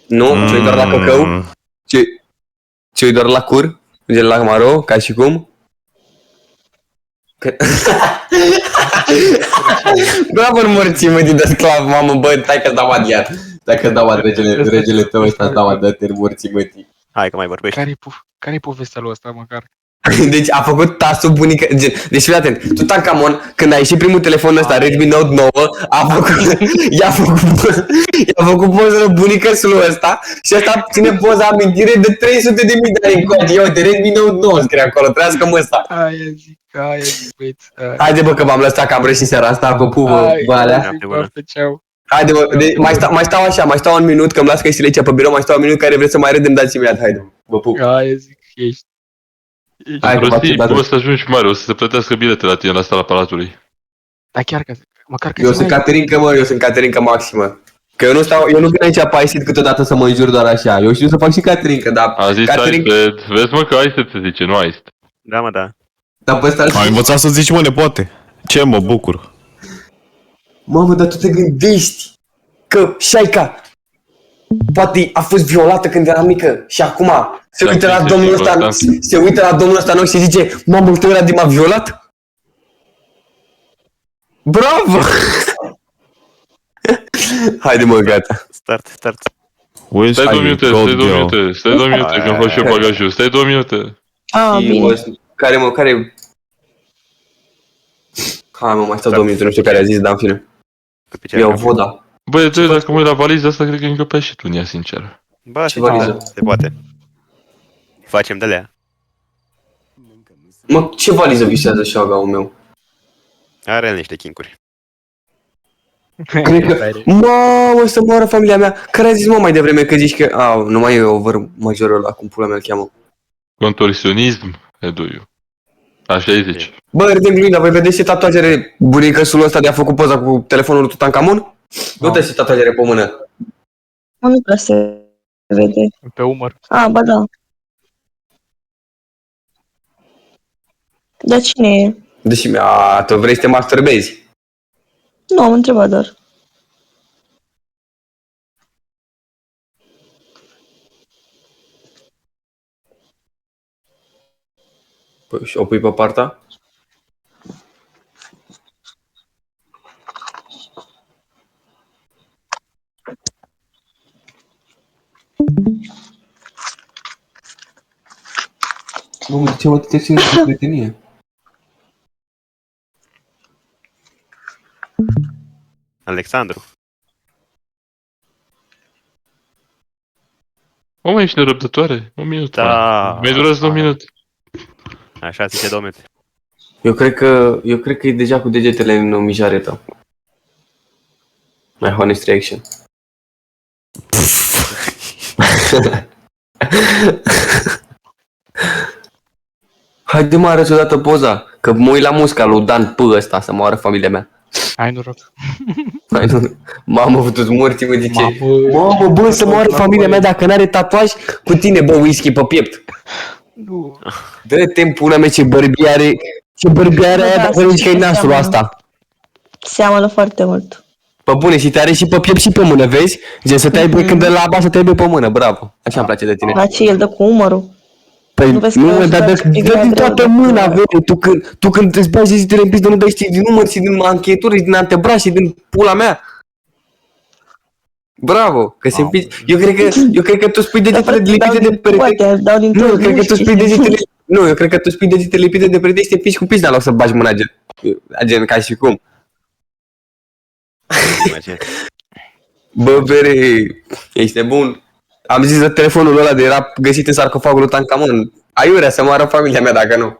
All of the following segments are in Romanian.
Nu? Ce doar la căcău? Ce doar la cur? Gel la maro, ca și cum? Bravo în morții, mă, din sclav, mamă, bă, stai că-ți dau ad iar. Stai că-ți dau ad regele tău ăsta, dau ad, dă-te în morții, mătii. Hai că mai vorbești. Care-i povestea lui ăsta, măcar? Deci a făcut tasul bunică, gen, deci fii atent, Tutankamon, când a ieșit primul telefon ăsta, Redmi Note 9, i-a făcut poză la bunicăsul ăsta și ăsta ține poza amintire de 300.000 de ani încoace. Ia uite, Redmi Note 9 scrie acolo, trăiască-mă ăsta. Aia zic, băieți. Haide bă că v-am lăsat, că am rășit seara asta, vă pupă, vă alea. Haide bă, mai stau așa, mai stau un minut, că îmi las căștile aici pe birou, mai stau un minut, care vreți să mai râdem, dați imediat, haide, vă pup. Aia zic, ești. Hai, o să ajungi mare, o să se plătească bilete la tine la sala Palatului. Da, chiar că, măcar că eu sunt Caterinca, mă, eu sunt Caterinca maximă. Că eu nu vin aici paisit câteodată să mă înjur doar așa. Eu știu să fac și Caterinca, dar... A zis Caterinca... Vezi mă că Aisted se zice, nu Aisted. Da, mă, da. Dar pe ăsta... Ai învățat să zici, mă, nepoate. Ce mă bucur. Mamă, dar tu te gândești că Șaica poate a fost violată când era mică și acum se uită la domnul ăsta, se uită la domnul ăsta în ochi și zice: mamă, uite ăla de m-a violat? Bravo! Haide mă, gata. Start. Stai 2 minute, că îmi fac și eu bagajul. Stai 2 minute. Bine. Care? Hai mă, mai stau 2 minute, nu știu care a zis, dar în fine. Iau voda. Băi, dacă mă uit la valiza asta, cred că încăpea și tu, Nia, sincer. Bă, ce valiză? Se poate. Facem de alea. Mă, ce valiză visează șoagaul meu? Are el niște chincuri. Cred că... Mă, o să moară familia mea. Care a zis mă mai devreme că zici că... nu mai e over majorul ăla, cum pula mea îl cheamă. Contorsionism, Eduiu. Așa-i zici. Bă, râdem glumit, dar voi vedeți ce tatuaje are bunicăsul ăsta de a făcut poza cu telefonul lui Tutankamon? Nu te ce tatuaje are pe mână. Nu prea se vede. Pe umăr. Ba da. Dar cine e? Deși, tu vrei să te masturbezi. Nu, am întrebat doar. Păi, și o pui pe partea? Bă, de ce mă te ține de prietenie? Alexandru. O, mai ești nerăbdătoare? 1 minut. Da. Mi-ai durat 2 minute. Așa zice 2 minute. Eu cred că e deja cu degetele în mijare tău. My honest reaction. Haide mă, arăți odată poza, că mă uit la musca lui Dan P. ăsta să moară familia mea. Ai noroc. Mamă, vă-tu-ți morți, mă, de ce? Mamă, bă, să moară familia mea dacă n-are tatuaj cu tine, bă, whisky pe piept. Nu. Dă-te în pula mea, ce bărbi are aia, dacă zici că e nasul asta. Seamănă foarte mult. Pe bune, și te are și pe piept și pe mână, vezi? Gen să te aibă când dă la aba, să te aibă pe mână, bravo. Așa îmi place de tine. Dar ce, el dă cu umărul? Păi Nu vezi nu, că dar dă din toată greu, mâna, vede, tu când îți bagi zitele în pistă, nu dai și din număr, și din anchetură, și din antebraș, și din pula mea. Bravo, că se împici. Eu cred că tu spui degetele lipite de perete. Nu, eu cred că tu spui degetele... Nu, eu cred că tu spui degetele lipite de perete și te împici cu pizda, la o să bagi mâna, gen, ca și cum. Bă, bere, ești nebun. Am zis că telefonul ăla de era găsit în sarcofagul lui Tutankamon. Aiurea să moară familia mea dacă nu.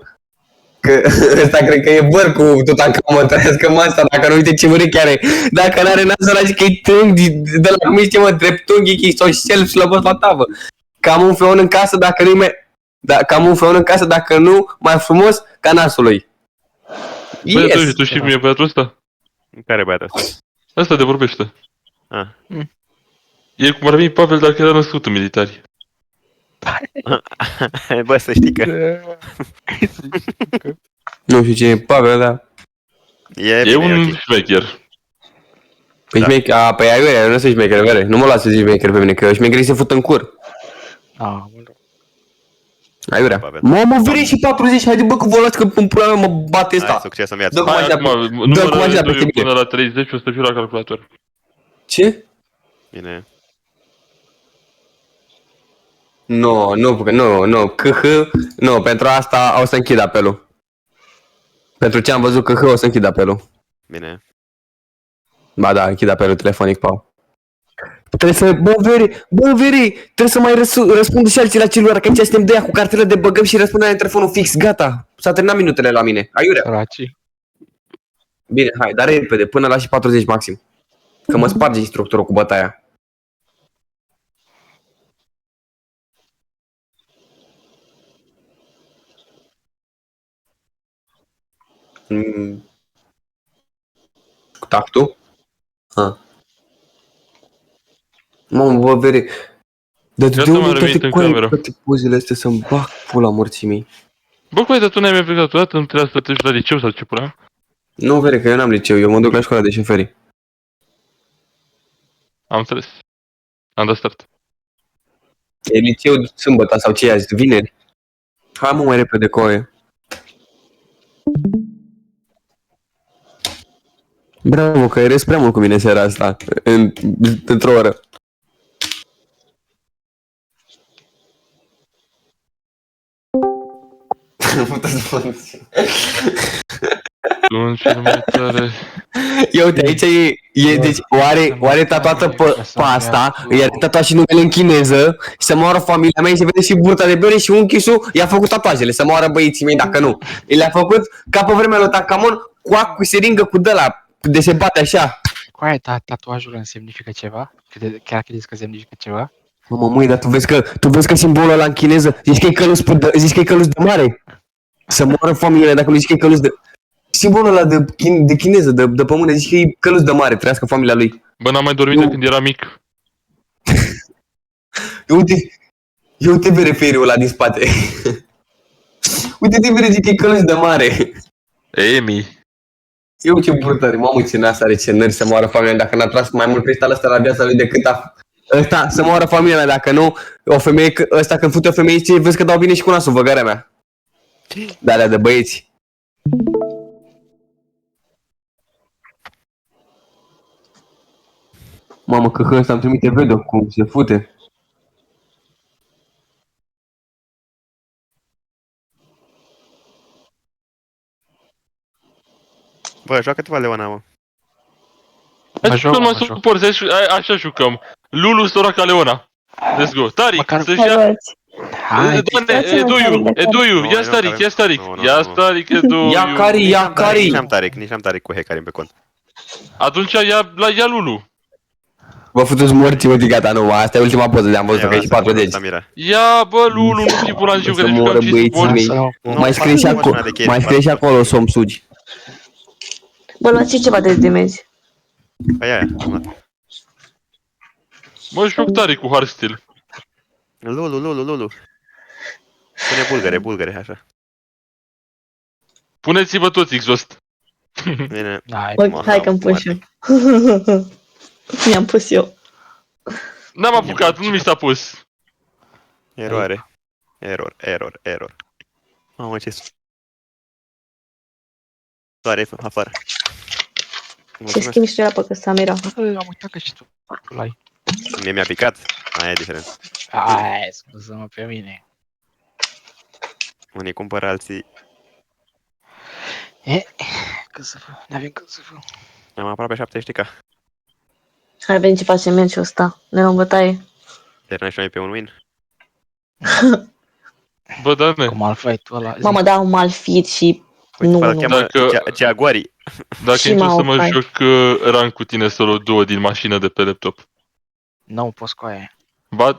Că ăsta cred că e băr cu Tutankamon, trăiască mă asta, dacă nu uite ce urechi are. Dacă n-are nasul ăla, zic că e trânghi, de la cum știe mă, dreptunghi, că e social slăbos la tavă. Cam un feon în casă dacă nu mai... Cam un feon în casă dacă nu, mai frumos ca nasul lui. Băi, tu știi cum e băiatul ăsta? Care băiatul ăsta? Ăsta de vorbește. Ah. E cum ar veni Pavel dacă era născut în militari. Bă, să știi că... Nu știu cine e Pavel, dar... E un șmecher. Păi, păi aiurea, eu nu sunt șmecher, vere. Nu mă las să zici șmecher pe mine, că șmecherii se fut în cur. Ah, mă rog. Aiurea. Pavel. Mă, vere și 40, haide bă că vă luați că în pula mea mă bate Hai, ăsta. succes în Dă viață. cu Hai, magia, acum, dă cu numărele magia de peste mine. până la 30 o să fiu la calculator. Ce? Bine. Nu, nu, pentru asta o să închid apelul. Pentru ce am văzut KH o să închid apelul. Bine. Ba da, închid apelul telefonic, Pau. Trebuie să, bă, veri, trebuie să mai răspundă și alții la celular, că aici suntem de ea cu cartelă de băgăm și răspundem la telefonul fix, gata. S-a terminat minutele la mine, aiurea. Săracii. Bine, hai, dar repede, până la și 40 maxim. Că mă sparge instructorul cu bătaia. Cu tactul? Ha. Mamă, bă, vere. Dar de Gata, unde m-am revenit în cameră. toate pozele astea să-mi bag pula morții mei? Bă, coi, dar tu n-ai mai plecat odată? Nu trebuia să treci la liceu sau ce pula? Nu, vere, că eu n-am liceu, eu mă duc la școala de șoferi. Am înțeles. Understand. E liceu sâmbătă sau ce e azi, vineri. Hai mă mai repede, coe. Bravo, că eres prea mult cu mine seara asta, într-o oră. Sunt cel mai tare. Ia uite, aici deci, oare tatuată pe asta, i-a tatuat și numele în chineză, și să moară familia mea, și se vede și burta de bere și unchisul i-a făcut tatuajele, să moară băieții mei dacă nu. El le-a făcut ca pe vremea lui Takamon, cu seringă cu de-ala, de se bate așa. Coaie, tatuajul îmi semnifică ceva? Chiar credeți că semnifică ceva? Mamă, măi, dar tu vezi că simbolul ăla în chineză, zici că e călus de mare. Să moară familia dacă nu zici că e călus de... Simbolul ăla de chineză, de pământ, zici că e călus de mare, trăiască familia lui. Bă, n-am mai dormit de când era mic. Uite bere feriul ăla din spate. Uite-te bere, zic că e călus de mare. Emi. Eu ce brutare, mamă, ce nas are, ce nări să moară familia mea, dacă n-a tras mai mult cristal ăsta la viața lui decât ăsta, să moară familia mea, dacă nu, o femeie, ăsta când fute o femeie, ce vezi că dau bine și cu nasul, văgarea mea. De alea de băieți. Mamă, că ăsta îmi trimite video cum se fute. Bă, joacă-te Leona, mă. Hai să joc, mă mă joc. suport, așa jucăm. Lulu, Soraca, Leona. Let's go. Taric, Măcar- să-și Hai, ia... luați. Hai, Doamne, Dați-mă Eduiu, care de Eduiu, Nu, ia eu Staric, nu ia Staric. Nu, nu, Ia nu. Staric, Eduiu. Ia Cari! Nici n-am taric cu Hecarim pe cont. Atunci ia Lulu. Vă futu-ți morții, mă, gata, nu, asta e ultima poză de-am văzut, că e și 40. Samira. Ia, bă, Lulu, nu fi pula în ziua, că Să ne moră jucăm 5 băieții boli. mei. Nu, Mai scrie și faci acolo, una de chestii, mai scrie și faci. acolo să-mi sugi. Bă, luați și ceva de dimezi. Păi aia, am luat. Mă, joc tare cu hardstyle. Lulu. Pune bulgare, așa. Puneți-vă toți exhaust. Bine. Hai, Bă, hai că-mi pun și eu. Mi-am pus eu. N-am apucat, nu mi s-a pus. Eroare. Error. Mamă, ce soare afară. Ce schimbi și tu la pe Samira. am uitat că și tu l-ai. Mie mi-a picat. Aia e diferent. Hai, scuză-mă pe mine. Unii cumpără, alții... Cât să fac? N-avem cât să fac. Am aproape 70k. Hai, veni ce facem meciul ăsta. Ne luăm bătaie. Terminăm și noi pe un win. Bă, Dane, Cum al fai tu ăla? Mamă, da, un malfit și... Uite, Nu, îl nu. cheamă Dacă- Jaguari. dacă Și intru să m-au mă fai. joc rank cu tine solo 2 din mașină de pe laptop. Nu, poți cu aia. Ba,